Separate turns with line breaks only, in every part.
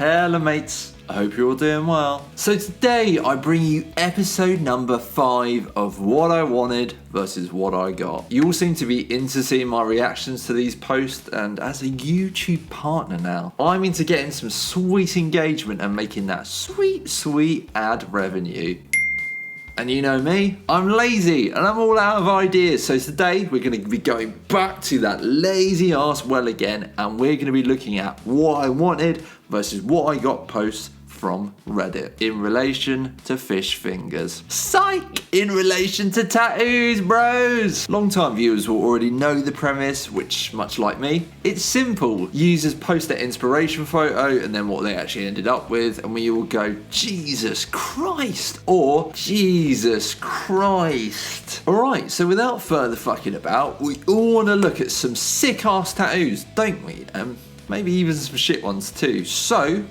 Hello mates, I hope you're all doing well. So today I bring you episode number 5 of What I Wanted versus What I Got. You all seem to be into seeing my reactions to these posts, and as a YouTube partner now, I'm into getting some sweet engagement and making that sweet ad revenue. And you know me, I'm lazy and I'm all out of ideas. So today we're going to be going back to that lazy ass well again, and we're going to be looking at what I wanted versus what I got posts from Reddit in relation to fish fingers. Psych! In relation to tattoos, bros! Long-time viewers will already know the premise, which, much like me, it's simple. Users post their inspiration photo and then what they actually ended up with, and we all go, Jesus Christ! Or, Jesus Christ! Alright, so without further fucking about, we all want to look at some sick-ass tattoos, don't we? And maybe even some shit ones too. So,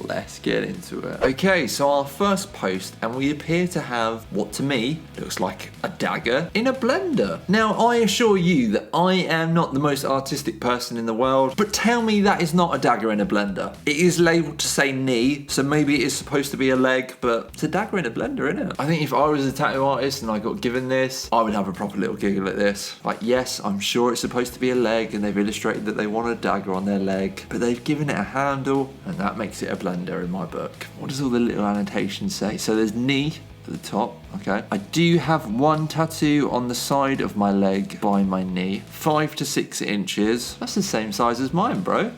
let's get into it. Okay, so our first post, and we appear to have what to me looks like a dagger in a blender. Now, I assure you that I am not the most artistic person in the world, but tell me that is not a dagger in a blender. It is labeled to say knee, so maybe it is supposed to be a leg, but it's a dagger in a blender, isn't it? I think if I was a tattoo artist and I got given this, I would have a proper little giggle at this. Like, yes, I'm sure it's supposed to be a leg, and they've illustrated that they want a dagger on their leg, but they've given it a handle, and that makes it a blender in my book. What does all the little annotations say? So there's knee at the top, okay. I do have one tattoo on the side of my leg by my knee, 5 to 6 inches. That's the same size as mine, bro.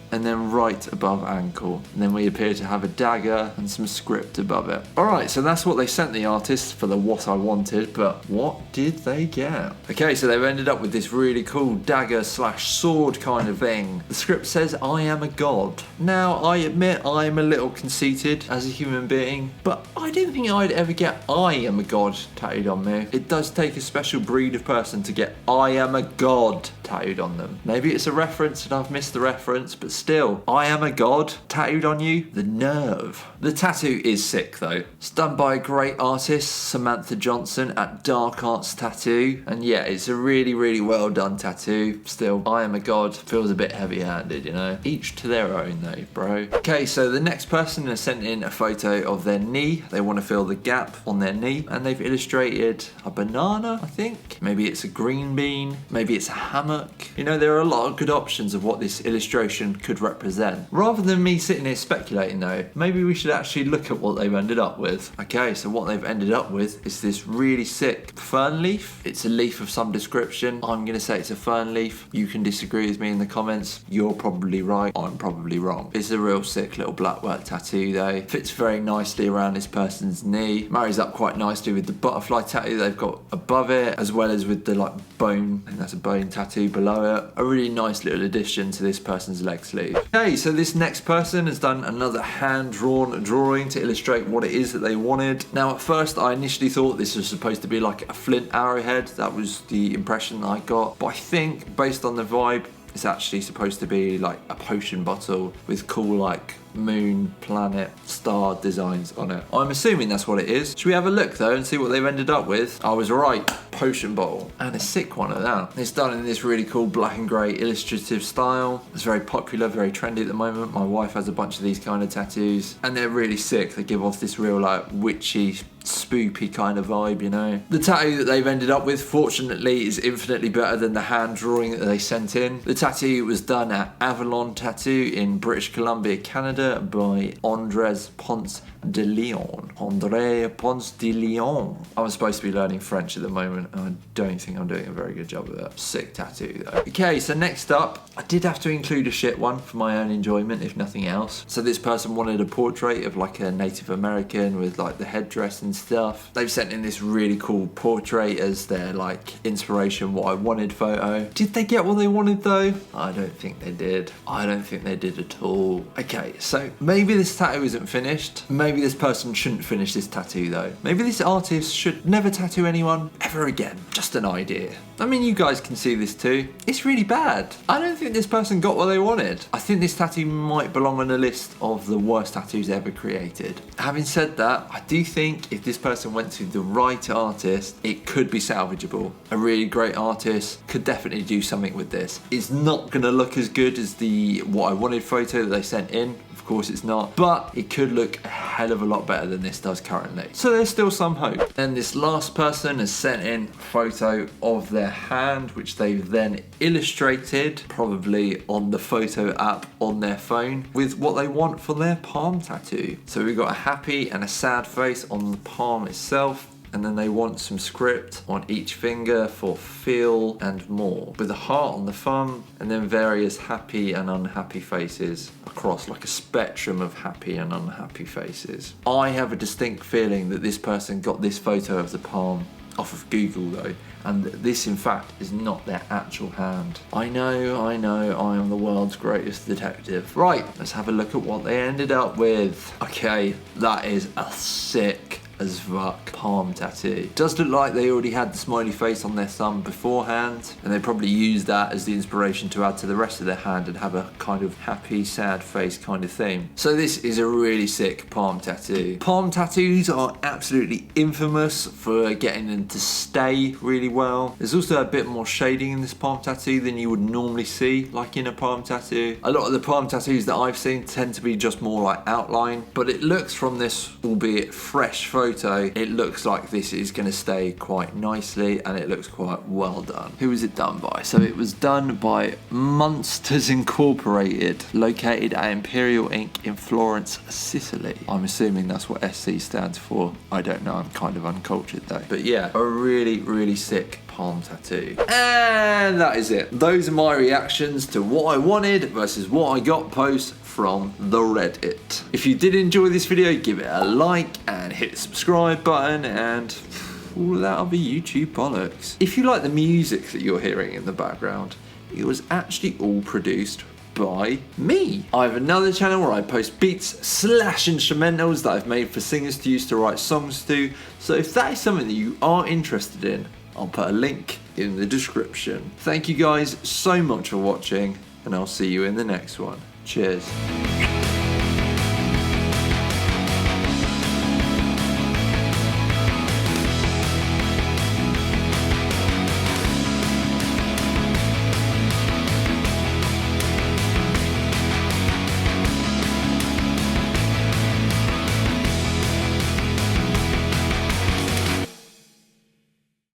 And then right above ankle. And then we appear to have a dagger and some script above it. Alright, so that's what they sent the artist for the what I wanted, but what did they get? Okay, so they've ended up with this really cool dagger / sword kind of thing. The script says, I am a god. Now, I admit I am a little conceited as a human being, but I didn't think I'd ever get I am a god tattooed on me. It does take a special breed of person to get I am a god tattooed on them. Maybe it's a reference and I've missed the reference, but still, I am a god tattooed on you? The nerve. The tattoo is sick though. It's done by a great artist, Samantha Johnson at Dark Arts Tattoo. And yeah, it's a really well done tattoo. Still, I am a god feels a bit heavy handed, you know? Each to their own though, bro. Okay, so the next person has sent in a photo of their knee. They want to fill the gap on their knee, and they've illustrated a banana, I think. Maybe it's a green bean, maybe it's a hammock. You know, there are a lot of good options of what this illustration could represent. Rather than me sitting here speculating though, maybe we should actually look at what they've ended up with. Okay, so what they've ended up with is this really sick fern leaf. It's a leaf of some description. I'm gonna say it's a fern leaf. You can disagree with me in the comments. You're probably right, I'm probably wrong. It's a real sick little black work tattoo though. Fits very nicely around this person's knee. Marries up quite nicely with the butterfly tattoo they've got above it, as well as with the like bone, I think that's a bone tattoo below it. A really nice little addition to this person's leg sleeve. Okay, so this next person has done another hand-drawn drawing to illustrate what it is that they wanted. Now, at first, I initially thought this was supposed to be like a flint arrowhead. That was the impression that I got. But I think, based on the vibe, it's actually supposed to be like a potion bottle with cool like moon, planet, star designs on it. I'm assuming that's what it is. Should we have a look though and see what they've ended up with? I was right, potion bottle, and a sick one at that. It's done in this really cool black and grey illustrative style. It's very popular, very trendy at the moment. My wife has a bunch of these kind of tattoos, and they're really sick. They give off this real like witchy, spoopy kind of vibe, you know. The tattoo that they've ended up with, fortunately, is infinitely better than the hand drawing that they sent in. The tattoo was done at Avalon Tattoo in British Columbia, Canada by Andres Ponce de Leon. André Ponce de Leon. I'm supposed to be learning French at the moment, and I don't think I'm doing a very good job of that. Sick tattoo though. Okay, so next up, I did have to include a shit one for my own enjoyment, if nothing else. So this person wanted a portrait of like a Native American with like the headdress and stuff. They've sent in this really cool portrait as their like inspiration, what I wanted photo. Did they get what they wanted though? I don't think they did. I don't think they did at all. Okay, so maybe this tattoo isn't finished. Maybe this person shouldn't finish this tattoo though. Maybe this artist should never tattoo anyone ever again. Just an idea. I mean, you guys can see this too. It's really bad. I don't think this person got what they wanted. I think this tattoo might belong on a list of the worst tattoos ever created. Having said that, I do think if this person went to the right artist, it could be salvageable. A really great artist could definitely do something with this. It's not gonna look as good as the what I wanted photo that they sent in. Of course it's not, but it could look a hell of a lot better than this does currently. So there's still some hope. Then this last person has sent in a photo of their hand, which they've then illustrated, probably on the photo app on their phone, with what they want for their palm tattoo. So we've got a happy and a sad face on the palm itself, and then they want some script on each finger for feel and more, with a heart on the thumb, and then various happy and unhappy faces across, like a spectrum of happy and unhappy faces. I have a distinct feeling that this person got this photo of the palm off of Google though, and this in fact is not their actual hand. I know, I am the world's greatest detective. Right, let's have a look at what they ended up with. Okay, that is a sick as fuck palm tattoo. Does look like they already had the smiley face on their thumb beforehand, and they probably used that as the inspiration to add to the rest of their hand and have a kind of happy, sad face kind of theme. So this is a really sick palm tattoo. Palm tattoos are absolutely infamous for getting them to stay really well. There's also a bit more shading in this palm tattoo than you would normally see, like in a palm tattoo. A lot of the palm tattoos that I've seen tend to be just more like outline, but it looks from this, albeit fresh photo, it looks like this is going to stay quite nicely, and it looks quite well done. Who was it done by? So it was done by Monsters Incorporated, located at Imperial Ink in Florence, Sicily. I'm assuming that's what SC stands for. I don't know, I'm kind of uncultured though. But yeah, a really, really sick palm tattoo. And that is it. Those are my reactions to what I wanted versus what I got post from the Reddit. If you did enjoy this video, give it a like and hit the subscribe button and all of that other YouTube bollocks. If you like the music that you're hearing in the background, it was actually all produced by me. I have another channel where I post beats / instrumentals that I've made for singers to use to write songs to, so if that is something that you are interested in, I'll put a link in the description. Thank you guys so much for watching, and I'll see you in the next one. Cheers.